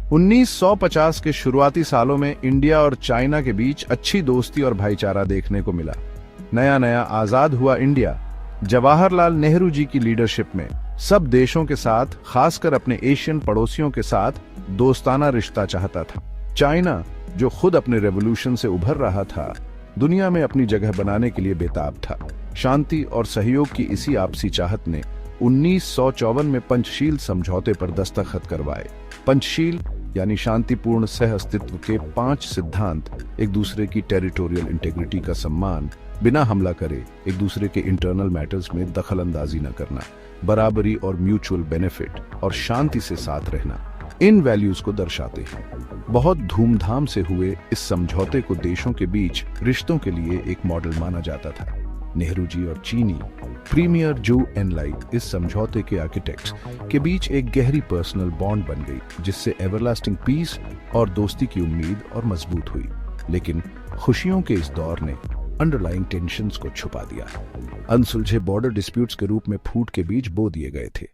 1950 के शुरुआती सालों में इंडिया और चाइना के बीच अच्छी दोस्ती और भाईचारा देखने को मिला। नया नया आजाद हुआ इंडिया जवाहरलाल नेहरू जी की लीडरशिप में सब देशों के साथ, खासकर अपने एशियन पड़ोसियों के साथ दोस्ताना रिश्ता चाहता था। चाइना, जो खुद अपने रेवोल्यूशन से उभर रहा था, दुनिया में अपनी जगह बनाने के लिए बेताब था। शांति और सहयोग की इसी आपसी चाहत ने 1954 में पंचशील समझौते पर दस्तखत करवाए। पंचशील यानी शांतिपूर्ण सह अस्तित्व के 5 सिद्धांत: एक दूसरे की टेरिटोरियल इंटेग्रिटी का सम्मान, बिना हमला करे एक दूसरे के इंटरनल मैटर्स में दखल अंदाजी न करना, बराबरी और म्यूचुअल बेनिफिट, और शांति से साथ रहना, इन वैल्यूज को दर्शाते हैं। बहुत धूमधाम से हुए इस समझौते को देशों के बीच रिश्तों के लिए एक मॉडल माना जाता था। नेहरू जी और चीनी प्रीमियर जू एनलाई, इस समझौते के आर्किटेक्ट्स, के बीच एक गहरी पर्सनल बॉन्ड बन गई, जिससे एवरलास्टिंग पीस और दोस्ती की उम्मीद और मजबूत हुई। लेकिन खुशियों के इस दौर ने अंडरलाइंग टेंशन्स को छुपा दिया। अनसुलझे बॉर्डर डिस्प्यूट्स के रूप में फूट के बीज बो दिए गए थे।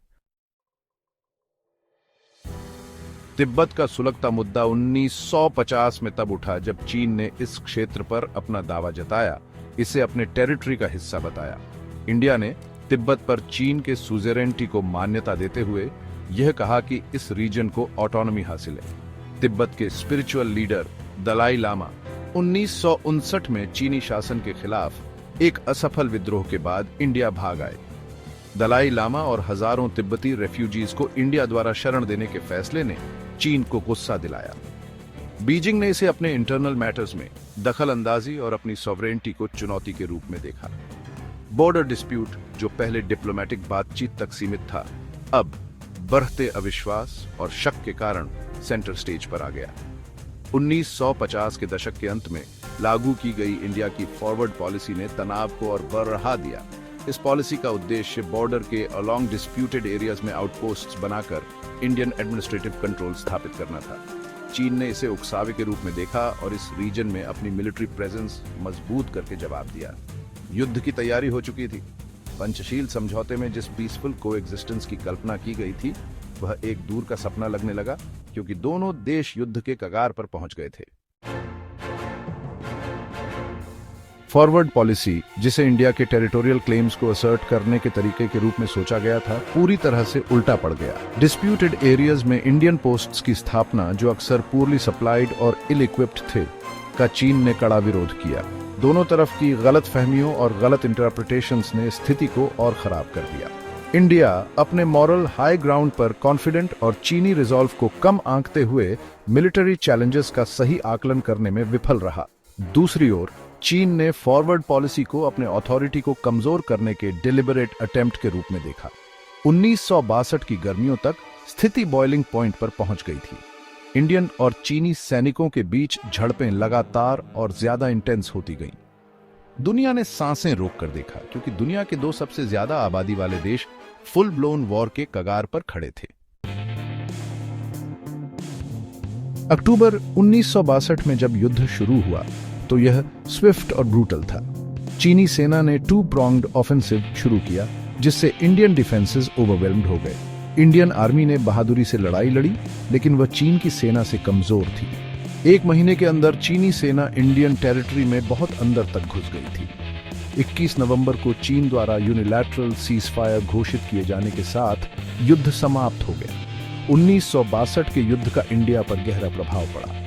तिब्बत का सुलगता मुद्दा 1950 में तब उठा जब चीन ने इस क्षेत्र पर अपना दावा जताया, इसे अपने टेरिटरी का हिस्सा बताया। इंडिया ने तिब्बत पर चीन के सुजेरेनिटी को मान्यता देते हुए यह कहा कि इस रीजन को ऑटोनॉमी हासिल है। तिब्बत के स्पिरिचुअल लीडर दलाई लामा 1959 में चीनी शासन के खिलाफ एक असफल विद्रोह के बाद इंडिया भाग आए। दलाई लामा और हजारों तिब्बती रेफ्यूजीज को इंडिया द्वारा शरण देने के फैसले ने चीन को गुस्सा दिलाया। बीजिंग ने इसे अपने इंटरनल मैटर्स में दखल अंदाजी और अपनी सॉवरेनिटी को चुनौती के रूप में देखा। बॉर्डर डिस्प्यूट, जो पहले डिप्लोमेटिक बातचीत तक सीमित था, अब बढ़ते अविश्वास और शक के कारण सेंटर स्टेज पर आ गया। 1950 के दशक के अंत में लागू की गई इंडिया की फॉरवर्ड पॉलिसी ने तनाव को और बढ़ा दिया। इस पॉलिसी का उद्देश्य बॉर्डर के अलोंग डिस्प्यूटेड एरियाज में आउटपोस्ट्स बनाकर इंडियन एडमिनिस्ट्रेटिव कंट्रोल स्थापित करना था। चीन ने इसे उकसावे के रूप में देखा और इस रीजन में अपनी मिलिट्री प्रेजेंस मजबूत करके जवाब दिया। युद्ध की तैयारी हो चुकी थी। पंचशील समझौते में जिस पीसफुल कोएग्जिस्टेंस की कल्पना की गई थी, वह एक दूर का सपना लगने लगा, क्योंकि दोनों देश युद्ध के कगार पर पहुंच गए थे। फॉरवर्ड पॉलिसी, जिसे इंडिया के टेरिटोरियल क्लेम्स को असर्ट करने के तरीके के रूप में सोचा गया था, पूरी तरह से उल्टा पड़ गया। डिस्प्यूटेड एरियाज में इंडियन पोस्ट्स की स्थापना, जो अक्सर पूरली सप्लाइड और इल इक्विप्ड थे, का चीन ने कड़ा विरोध किया। दोनों तरफ की गलत फहमियों और गलत इंटरप्रिटेशंस ने स्थिति को और खराब कर दिया। इंडिया अपने मॉरल हाई ग्राउंड पर कॉन्फिडेंट और चीनी रिजॉल्व को कम आंकते हुए मिलिट्री चैलेंजेस का सही आकलन करने में विफल रहा। दूसरी ओर चीन ने फॉरवर्ड पॉलिसी को अपने अथॉरिटी को कमजोर करने के डिलिबरेट अटेम्प्ट के रूप में देखा। 1962 की गर्मियों तक स्थिति बॉइलिंग पॉइंट पर पहुंच गई थी। इंडियन और चीनी सैनिकों के बीच झड़पें लगातार और ज्यादा इंटेंस होती गईं। दुनिया ने सांसें रोक कर देखा, क्योंकि दुनिया के 2 सबसे ज्यादा आबादी वाले देश फुल ब्लोन वॉर के कगार पर खड़े थे। अक्टूबर 1962 में जब युद्ध शुरू हुआ तो यह स्विफ्ट और ब्रूटल था। चीनी सेना ने 2-pronged ऑफेंसिव शुरू किया, जिससे इंडियन डिफेंसेस ओवरवेल्म्ड हो गए। इंडियन आर्मी ने बहादुरी से लड़ाई लड़ी, लेकिन वह चीन की सेना से कमजोर थी। 1 महीने के अंदर चीनी सेना इंडियन टेरिटरी में बहुत अंदर तक घुस गई थी। 21 नवंबर को चीन द्वारा यूनिलैटरल सीजफायर घोषित किए जाने के साथ युद्ध समाप्त हो गया। 1962 के युद्ध का इंडिया पर गहरा प्रभाव पड़ा।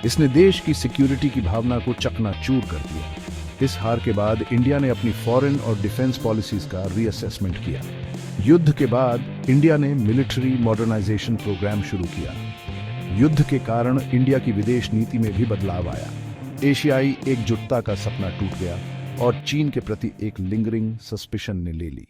इसने देश की सिक्योरिटी की भावना को चकनाचूर कर दिया। इस हार के बाद इंडिया ने अपनी फॉरेन और डिफेंस पॉलिसीज का रीअसेसमेंट किया। युद्ध के बाद इंडिया ने मिलिट्री मॉडर्नाइजेशन प्रोग्राम शुरू किया। युद्ध के कारण इंडिया की विदेश नीति में भी बदलाव आया। एशियाई एकजुटता का सपना टूट गया और चीन के प्रति एक लिंगरिंग सस्पिशन ने ले ली।